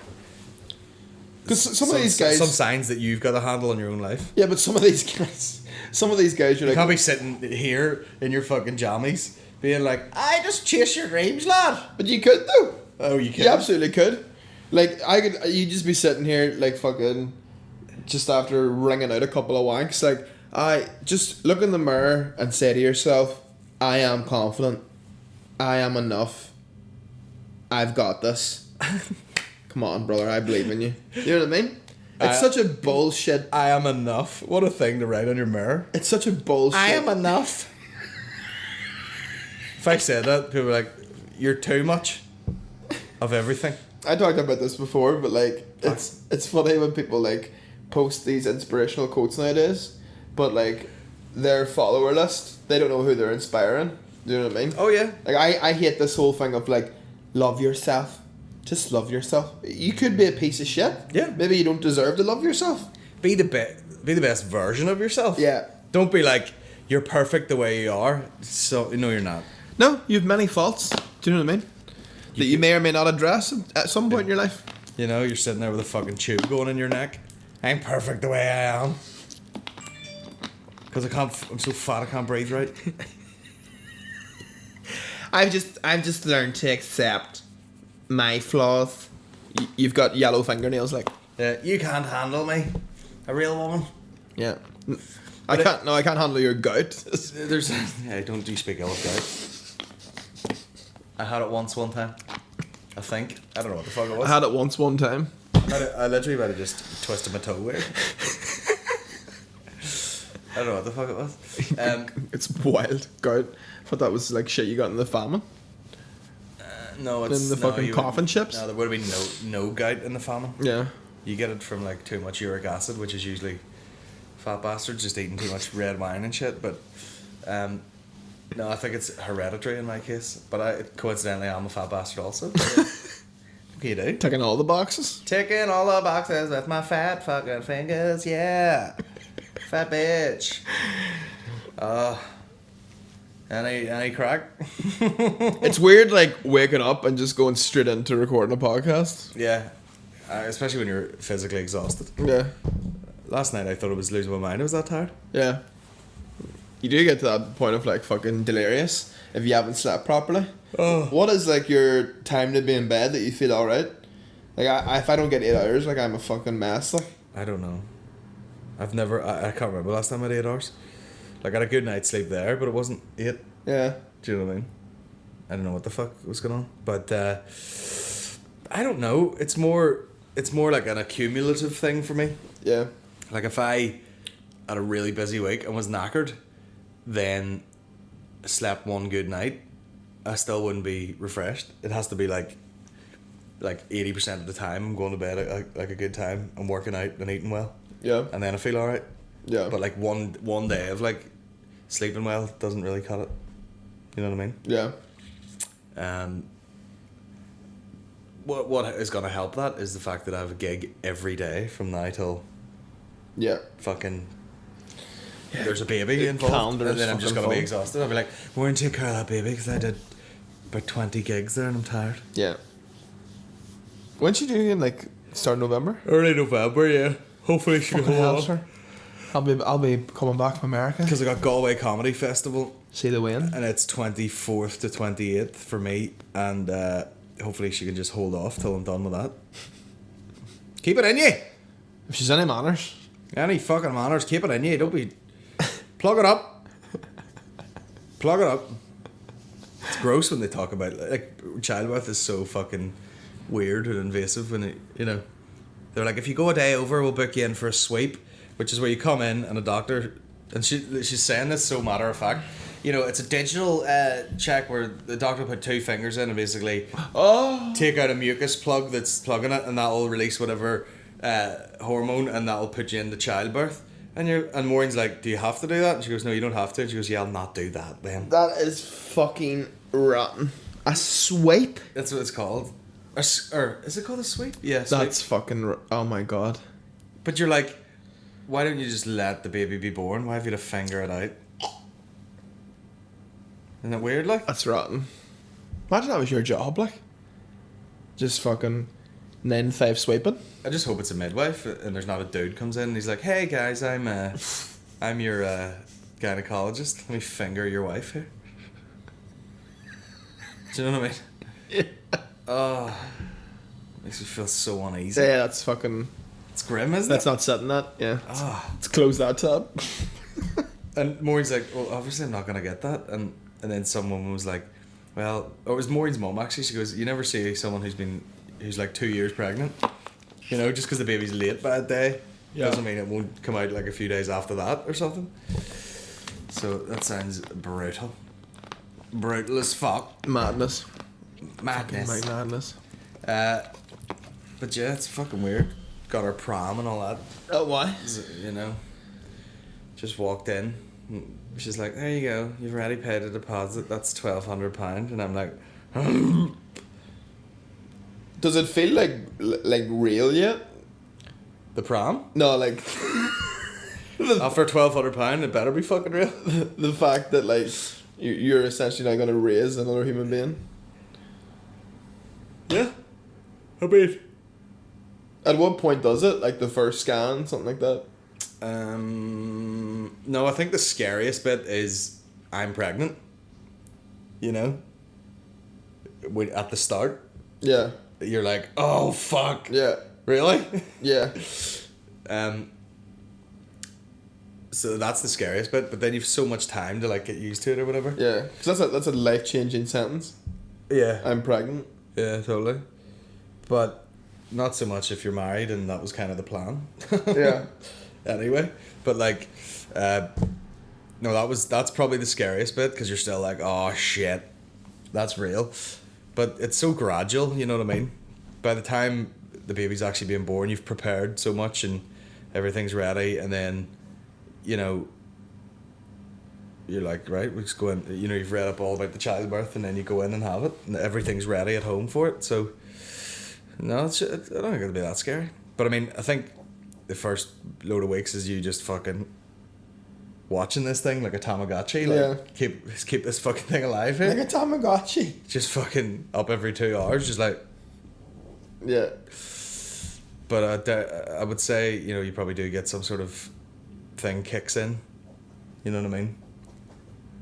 Because some of these guys, some signs that you've got to handle in your own life. yeah, but some of these guys, you're You like, can't be sitting here in your fucking jammies being like, I just chase your dreams, lad. but you could though. oh, you You can't. absolutely could. Like you'd just be sitting here like fucking, just after ringing out a couple of wanks. Like I just look in the mirror and say to yourself, I am confident. I am enough. I've got this. Come on, brother. I believe in you. You know what I mean? It's such a bullshit. I am enough. What a thing to write on your mirror. It's such a bullshit. I am enough. If I said that, people are like, you're too much of everything. I talked about this before, but like it's funny when people like post these inspirational quotes nowadays, but like their follower list, they don't know who they're inspiring. Do you know what I mean? Oh yeah. Like I hate this whole thing of like, love yourself. Just love yourself. You could be a piece of shit. Yeah. Maybe you don't deserve to love yourself. Be the best version of yourself. Yeah. Don't be like, you're perfect the way you are. So no, you're not. No, you have many faults. Do you know what I mean? That you may or may not address at some point in your life. You know, you're sitting there with a fucking tube going in your neck. I'm perfect the way I am. Because I'm so fat I can't breathe right. I've just learned to accept my flaws. You've got yellow fingernails, like. Yeah, you can't handle me. A real woman. Yeah. I can't handle your gout. There's yeah, don't do speak ill of gout. I had it once one time. I think. I don't know what the fuck it was. I had it once one time. I literally about to just twisted my toe weird. I don't know what the fuck it was. It's wild gout. I thought that was like shit you got in the famine. No, it's in the no, fucking coffin chips. No, there would have been no gout in the famine. Yeah. You get it from like too much uric acid, which is usually fat bastards just eating too much red wine and shit. But no, I think it's hereditary in my case. But coincidentally I'm a fat bastard also. What can you do? Ticking all the boxes. Ticking all the boxes with my fat fucking fingers, yeah. Fat bitch. Any crack? It's weird, like, waking up and just going straight into recording a podcast. Yeah, especially when you're physically exhausted. Yeah. Last night I thought I was losing my mind. I was that tired. Yeah. You do get to that point of, like, fucking delirious if you haven't slept properly. Oh. What is, like, your time to be in bed that you feel alright? Like, if I don't get 8 hours, like, I'm a fucking mess, like. I don't know. I've never. I can't remember last time I had 8 hours. Like, I had a good night's sleep there, but it wasn't 8. Yeah. Do you know what I mean? I don't know what the fuck was going on, but I don't know. It's more like an accumulative thing for me. Yeah. Like, if I had a really busy week and was knackered, then slept one good night, I still wouldn't be refreshed. It has to be like 80% of the time I'm going to bed at like a good time. I'm working out and eating well. Yeah. And then I feel alright. Yeah. But like one day of like sleeping well doesn't really cut it. You know what I mean? Yeah. What is gonna help that is the fact that I have a gig every day from now till Yeah. fucking there's a baby involved, calendar and then is I'm just fucking gonna be full. exhausted. I'll be like, we're going to take care of that baby because I did about 20 gigs there and I'm tired. Yeah. When's she doing in, like, start November? Early November, yeah. Hopefully she can Fucking hell, hold sir. on. I'll be coming back from America. Because I got Galway Comedy Festival See the win. and it's 24th to 28th for me, and hopefully she can just hold off till I'm done with that. Keep it in you. If she's any manners. Any fucking manners, keep it in you. Don't be. Plug it up. Plug it up. It's gross when they talk about it. Like, childbirth is so fucking weird and invasive when it, you know. They're like, if you go a day over, we'll book you in for a sweep, which is where you come in and a doctor, and she's saying this so matter of fact. You know, it's a digital check where the doctor put 2 fingers in and basically take out a mucus plug that's plugging it, and that will release whatever hormone, and that will put you into childbirth. And Maureen's like, do you have to do that? And she goes, no, you don't have to. And she goes, yeah, I'll not do that then. That is fucking rotten. A swipe? That's what it's called. Or is it called a sweep? Yeah, sweep. That's fucking... Oh my god. But you're like, why don't you just let the baby be born? Why have you to finger it out? Isn't that weird, like? That's rotten. Imagine that was your job, like. Just fucking 9-5 swiping. I just hope it's a midwife and there's not a dude comes in and he's like, hey guys, I'm your gynecologist. Let me finger your wife here. Do you know what I mean? Yeah. Oh, makes me feel so uneasy. Yeah, that's fucking... It's grim, isn't That's it? not setting that. Yeah. Ah. Let's close that tab. And Maureen's like, well, obviously I'm not going to get that. And then someone was like, well, or it was Maureen's mum actually. She goes, you never see someone who's like 2 years pregnant. You know, just because the baby's late by a day doesn't mean it won't come out like a few days after that or something. So that sounds brutal. Brutal as fuck. Madness. Madness. My madness. But yeah, it's fucking weird. Got her prom and all that. Oh, why? You know, just walked in. She's like, there you go. You've already paid a deposit. That's £1,200. And I'm like, Does it feel like real yet? the prom? No, like After £1,200, it better be fucking real. the fact that like you're essentially not gonna raise another human being. Yeah. I mean, At what point does it? Like the first scan, something like that? no, I think the scariest bit is I'm pregnant. You know? At the start, Yeah. you're like, oh fuck. Yeah. Really? Yeah. So that's the scariest bit, but then you've so much time to like get used to it or whatever. Yeah. Because that's a life-changing sentence. Yeah. I'm pregnant. Yeah, totally. But not so much if you're married and that was kind of the plan. Yeah. Anyway, but like, no, that's probably the scariest bit because you're still like, oh shit, that's real. But it's so gradual, you know what I mean? By the time the baby's actually being born, you've prepared so much and everything's ready, and then, you know, you're like, right, we just go in, you know, you've read up all about the childbirth, and then you go in and have it, and everything's ready at home for it. So, no, I don't think it'll be that scary. But I mean, I think the first load of weeks is you just fucking watching this thing like a Tamagotchi. Like, keep this fucking thing alive here. Like a Tamagotchi. Just fucking up every 2 hours, just like... Yeah. But I would say, you know, you probably do get some sort of thing kicks in. You know what I mean?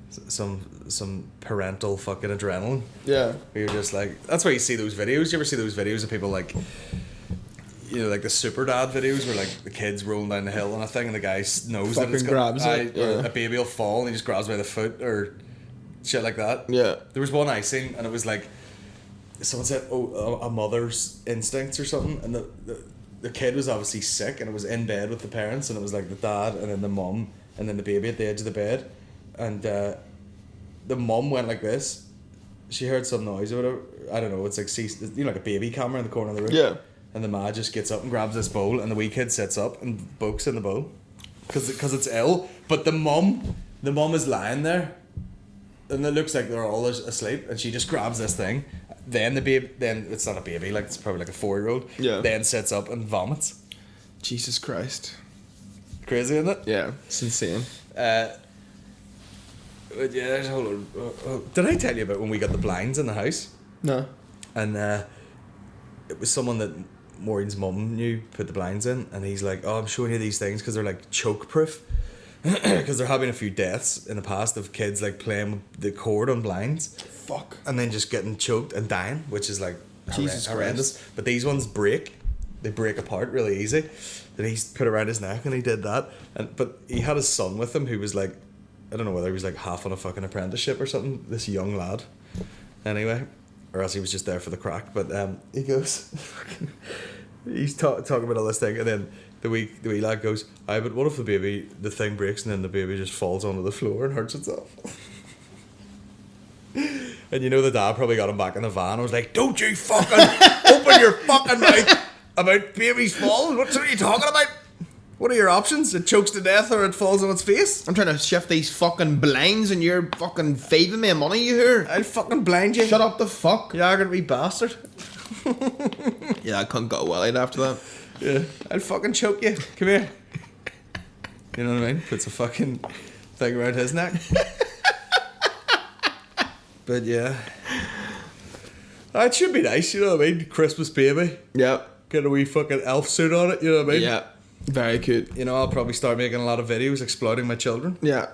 Some parental fucking adrenaline. Yeah. Where you're just like... That's why you see those videos. You ever see those videos of people like... You know, like the super dad videos where like the kid's rolling down the hill on a thing and the guy knows fucking that it's grabs it. or Yeah. a baby will fall and he just grabs by the foot or shit like that. Yeah. There was one I seen and it was like someone said, a mother's instincts or something, and the kid was obviously sick and it was in bed with the parents, and it was like the dad and then the mum and then the baby at the edge of the bed, and the mum went like this. She heard some noise or whatever. I don't know. It's like, you know, like a baby camera in the corner of the room. Yeah. And the ma just gets up and grabs this bowl, and the wee kid sits up and bokes in the bowl, because it's ill. But the mum is lying there, and it looks like they're all asleep, and she just grabs this thing. Then then it's not a baby, like it's probably like a 4-year-old. Yeah. Then sits up and vomits. Jesus Christ. Crazy, isn't it? Yeah, it's insane. But yeah, hold on. Did I tell you about when we got the blinds in the house? No. And it was someone that Maureen's mum knew put the blinds in, and he's like, "Oh, I'm showing you these things because they're like choke proof, because they're having a few deaths in the past of kids like playing with the cord on blinds, Fuck. and then just getting choked and dying, which is like Jesus horrendous. But these ones they break apart really easy. And he's put around his neck, and he did that, but he had his son with him who was like, I don't know whether he was like half on a fucking apprenticeship or something. This young lad, anyway. Or else he was just there for the crack. But he goes, he's talking about all this thing, and then the wee lad goes, "Aye, but what if the thing breaks and then the baby just falls onto the floor and hurts itself?" And you know the dad probably got him back in the van and was like, "Don't you fucking open your fucking mouth about babies falling. What are you talking about? What are your options? It chokes to death or it falls on its face? I'm trying to shift these fucking blinds and you're fucking faving me money, you hear? I'll fucking blind you. Shut up the fuck. You arrogant wee bastard. Yeah, I couldn't go well after that. Yeah, I'll fucking choke you. Come here. You know what I mean? Puts a fucking thing around his neck. But yeah. It should be nice, you know what I mean? Christmas baby. Yeah. Get a wee fucking elf suit on it, you know what I mean? Yeah. Very cute. You know, I'll probably start making a lot of videos exploiting my children. Yeah.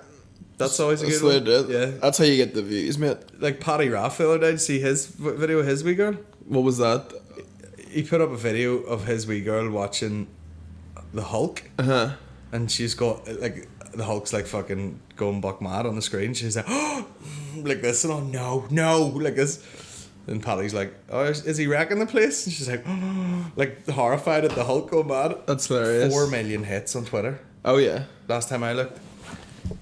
That's always a That's good one. the way to do it. Yeah. That's how you get the views, mate. Like Paddy Raff the other day, did you see his video of his wee girl? What was that? He put up a video of his wee girl watching the Hulk. Uh-huh. And she's got, like, the Hulk's like fucking going buck mad on the screen. She's like, oh, like this, and oh, no, like this. And Paddy's like, oh, is he wrecking the place? And she's like, oh, like horrified at the Hulk going mad. That's hilarious. 4 million hits on Twitter. Oh, yeah. Last time I looked.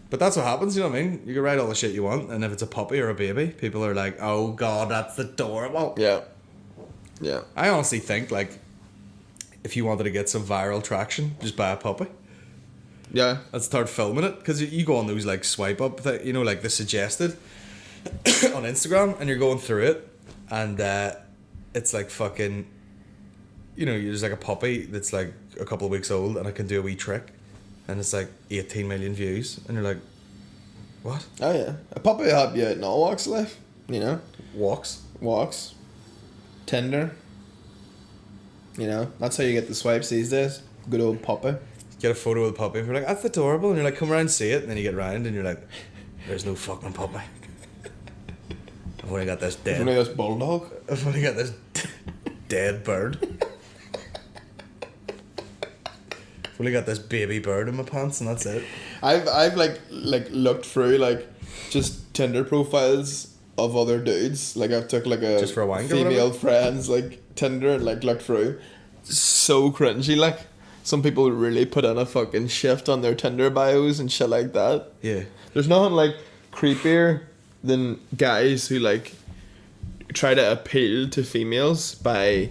But that's what happens, you know what I mean? You can write all the shit you want, and if it's a puppy or a baby, people are like, oh god, that's adorable. Yeah. Yeah. I honestly think, like, if you wanted to get some viral traction, just buy a puppy. Yeah. And start filming it, because you go on those like swipe up you know, like the suggested on Instagram, and you're going through it, and it's like fucking, you know, there's like a puppy that's like a couple of weeks old and it can do a wee trick, and it's like 18 million views, and you're like, what? Oh, yeah. A puppy will help you out in all walks of life, you know? Walks. Tinder. You know, that's how you get the swipes these days. Good old puppy. Get a photo of the puppy and you're like, that's adorable, and you're like, come around and see it, and then you get round and you're like, there's no fucking puppy. I've only got this dead. Only this bulldog. I've only got this dead bird. I've only got this baby bird in my pants, and that's it. I've like looked through like just Tinder profiles of other dudes. Like I've took like a Just for a wank or female whatever? friends like Tinder and like looked through. So cringy. Like some people really put in a fucking shift on their Tinder bios and shit like that. Yeah. There's nothing like creepier than guys who like try to appeal to females by,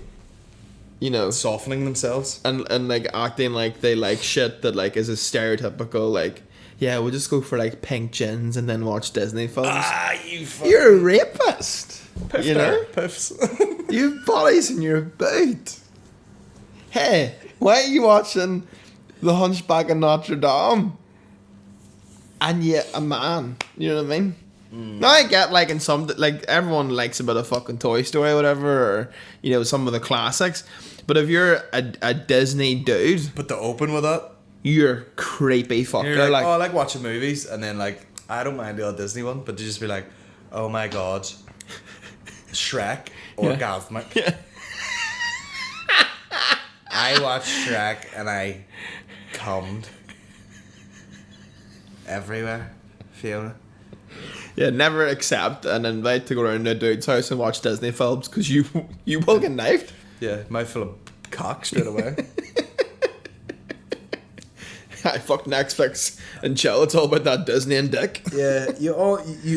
you know, Softening themselves. and like acting like they like shit that like is a stereotypical like, yeah, we'll just go for like pink gins and then watch Disney films. You fucking You're a rapist. piff You there, know? piffs. You have bodies in your boot. Hey, why are you watching The Hunchback of Notre Dame? And yet a man. You know what I mean? Now I get like in some, like everyone likes a bit of fucking Toy Story or whatever, or, you know, some of the classics. But if you're a Disney dude, But to open with that, you're creepy fucker. you're like, like, oh, I like watching movies, and then like, I don't mind the odd Disney one, but to just be like, oh my god, Shrek orgasmic. Yeah. I watched Shrek and I cummed everywhere, Fiona. Yeah, never accept an invite to go around to a dude's house and watch Disney films because you will get knifed. Yeah, mouthful of cock straight away. I fuck Netflix and chill. It's all about that Disney and dick. Yeah, you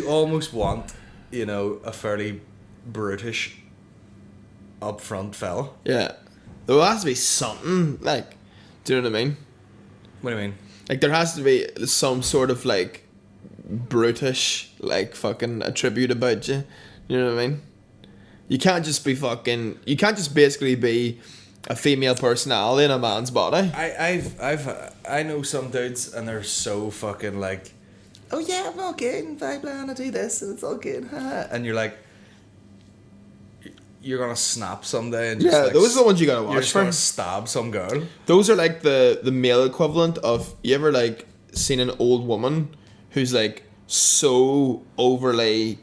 almost want, you know, a fairly brutish, upfront fella. Yeah. There has to be something, like, do you know what I mean? What do you mean? Like, there has to be some sort of, like, brutish, like, fucking attribute about you. You know what I mean? You can't just be fucking... You can't just basically be a female personality in a man's body. I know some dudes and they're so fucking like, oh yeah, I'm all good, and blah blah, and I do this and it's all good, haha. And you're like, you're gonna snap someday and just Yeah, like, those are the ones you gotta you're watch just for. gonna stab some girl. Those are like the male equivalent of, you ever like seen an old woman who's like so overly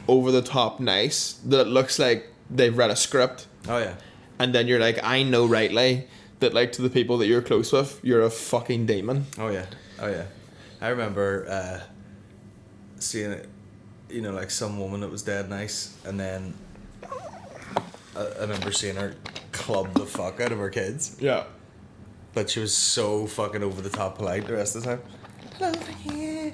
over the top nice that it looks like they've read a script, Oh yeah. and then you're like, I know rightly that like to the people that you're close with, you're a fucking demon. Oh yeah. Oh yeah. I remember seeing it, you know, like some woman that was dead nice, and then I remember seeing her club the fuck out of her kids. Yeah. But she was so fucking over the top polite the rest of the time. Hello, yeah.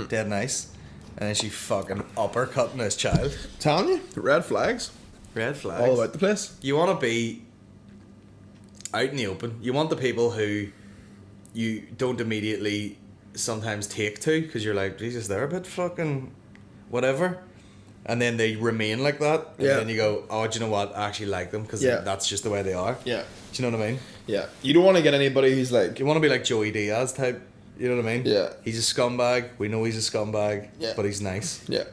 Dead nice. And then she fucking uppercutting this child. Telling you, red flags Red flags. all about the place. You want to be out in the open. You want the people who you don't immediately sometimes take to, because you're like, Jesus, they're a bit fucking whatever. And then they remain like that. And Yeah. then you go, oh, do you know what? I actually like them because Yeah. that's just the way they are. Yeah. Do you know what I mean? Yeah. You don't want to get anybody who's like, You want to be like Joey Diaz type. You know what I mean? Yeah. He's a scumbag. We know he's a scumbag. Yeah. But he's nice. yeah.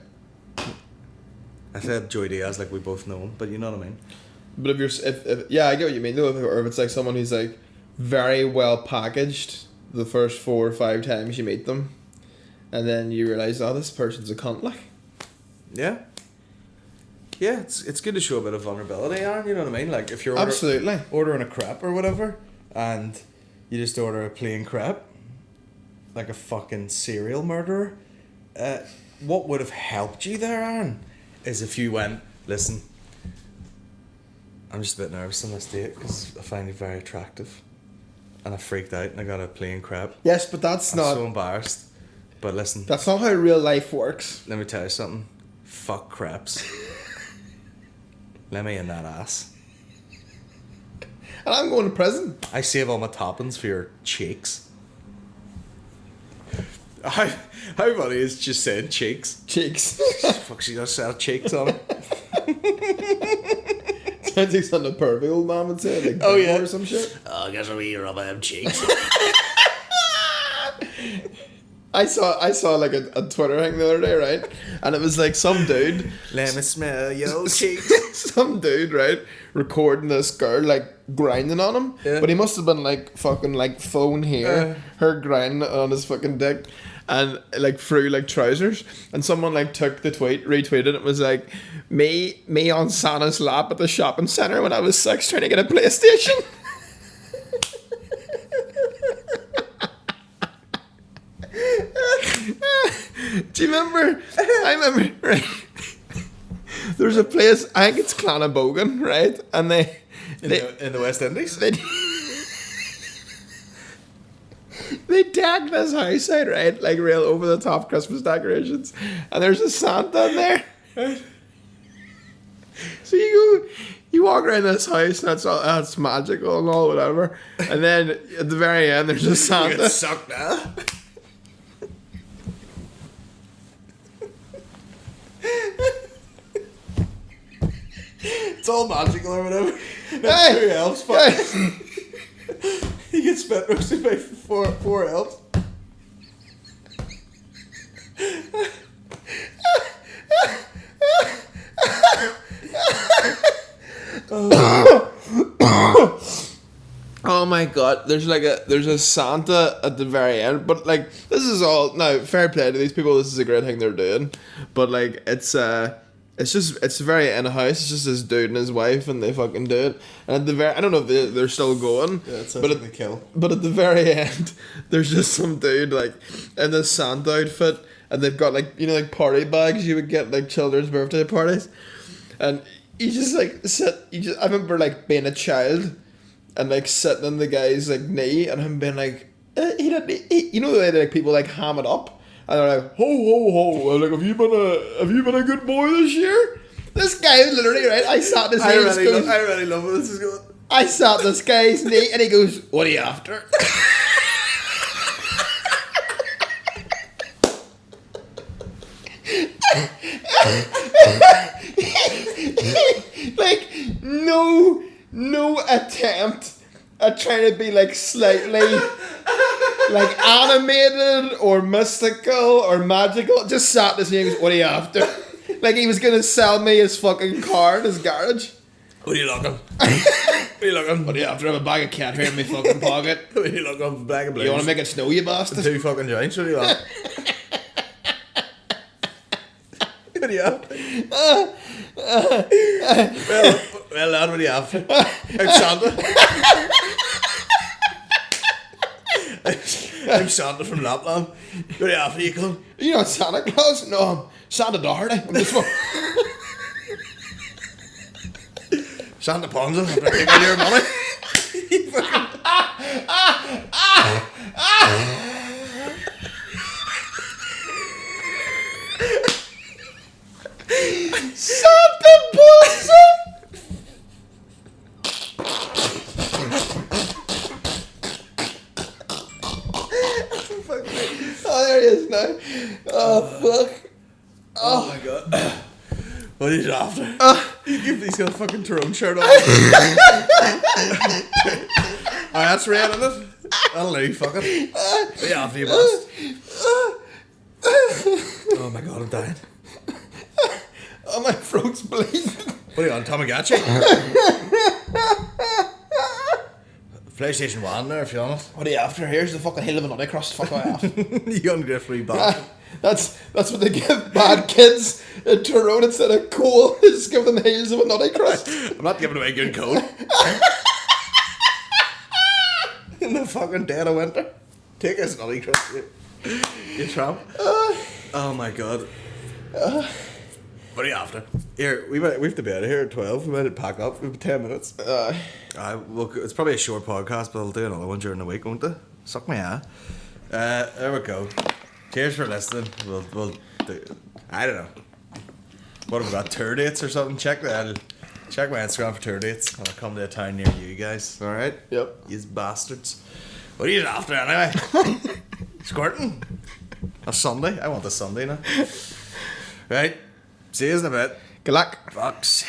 I said Joey Diaz like we both know him, but you know what I mean? But if you're, if yeah, I get what you mean though. Or if it's like someone who's like very well packaged the first 4 or 5 times you meet them, and then you realize, oh, this person's a cunt, like. Yeah. Yeah, it's good to show a bit of vulnerability, Aaron. You know what I mean? Like if you're Absolutely. ordering a crepe or whatever, and you just order a plain crepe, like a fucking serial murderer. What would have helped you there, Aaron, is if you went, listen, I'm just a bit nervous on this date because I find you very attractive, and I freaked out and I got a plain crepe. Yes, but that's I'm not. so embarrassed. But listen, That's not how real life works. let me tell you something. Fuck crepes. Let me in that ass. And I'm going to prison. I save all my toppings for your cheeks. How funny is just saying cheeks? Cheeks. Fuck, she got a set of cheeks on it. Sounds like something a pervy old man would say, like Oh, yeah. or some shit. Oh, I guess I'll eat rub them cheeks. I saw like a Twitter thing the other day, right? And it was like some dude, Let me smell your cheeks. some dude, right, recording this girl like grinding on him, Yeah. but he must have been like fucking like phone here, her grinding on his fucking dick, and like through like trousers, and someone like took the tweet, retweeted it, was like, me on Santa's lap at the shopping centre when I was 6 trying to get a PlayStation. Do you remember? I remember, right? There's a place, I think it's Clannabogan, right? And they In the West Indies? they decked this house out, right? Like real over the top Christmas decorations. And there's a Santa in there. So you walk around this house and that's magical and all whatever, and then at the very end there's a Santa. You get sucked now. It's all magical or whatever. Hey! 2 elves. Hey! He gets spit roasted by four elves. Oh my god, there's a Santa at the very end, but like this is all now fair play to these people, this is a great thing they're doing. But like it's very in a house, it's just this dude and his wife and they fucking do it. And at the very I don't know if they're still going. Yeah, it sounds but like they kill. But at the very end there's just some dude like in this Santa outfit and they've got like like party bags you would get like children's birthday parties. And you just like I remember like being a child and like sitting on the guy's like knee and him being like he you know the way that like people like ham it up and they're like ho ho ho like have you been a good boy this year? This guy was literally right. I sat this I really love where this is going. I sat this guy's knee and he goes, "What are you after?" Like no attempt at trying to be like slightly like animated or mystical or magical. Just sat this and he goes, "What are you after?" Like he was gonna sell me his fucking car in his garage. What are you looking? What are you looking? What are you after? I have a bag of cat hair in my fucking pocket. What are you looking? Bag of blues. You wanna make it snow, you bastard? 2 fucking joints. What are you looking? What are you after? Well, lad, what are you after? I'm Santa. I'm Santa from Lapland. What are you after, you cunt? You know Santa Claus? No, I'm Santa Doherty. I'm just Santa Ponzo. I'm taking all your money. Santa Ponzo. Oh, there he is now. Oh, fuck. Oh my god. What are you after? He's got a fucking Tyrone shirt on. That's red, isn't it? That'll do, fuck it. What are you after, you bastard? Oh my god, I'm dying. Oh, my throat's bleeding. What are you on, Tamagotchi? PlayStation 1 there, if you're honest. What are you after? Here's the fucking hill of an crust. Fuck off. You gonna get a free bastard. That's what they give bad kids in Tyrone instead of coal. They just give them the hills of a nutty crust. I'm not giving away good code. In the fucking dead of winter. Take us nutty crust, you tramp. Oh my god. What are you after? Here, we have to be out of here at 12. We might pack up. We have 10 minutes. Well, it's probably a short podcast, but I'll do another one during the week, won't I? Suck my eye. There we go. Cheers for listening. We'll do, I don't know. What have we got? Tour dates or something? Check my Instagram for tour dates. I'll come to a town near you guys. Alright? Yep. You bastards. What are you after anyway? Squirting? A Sunday? I want a Sunday now. Right. See you in a bit. Good luck. Fucks.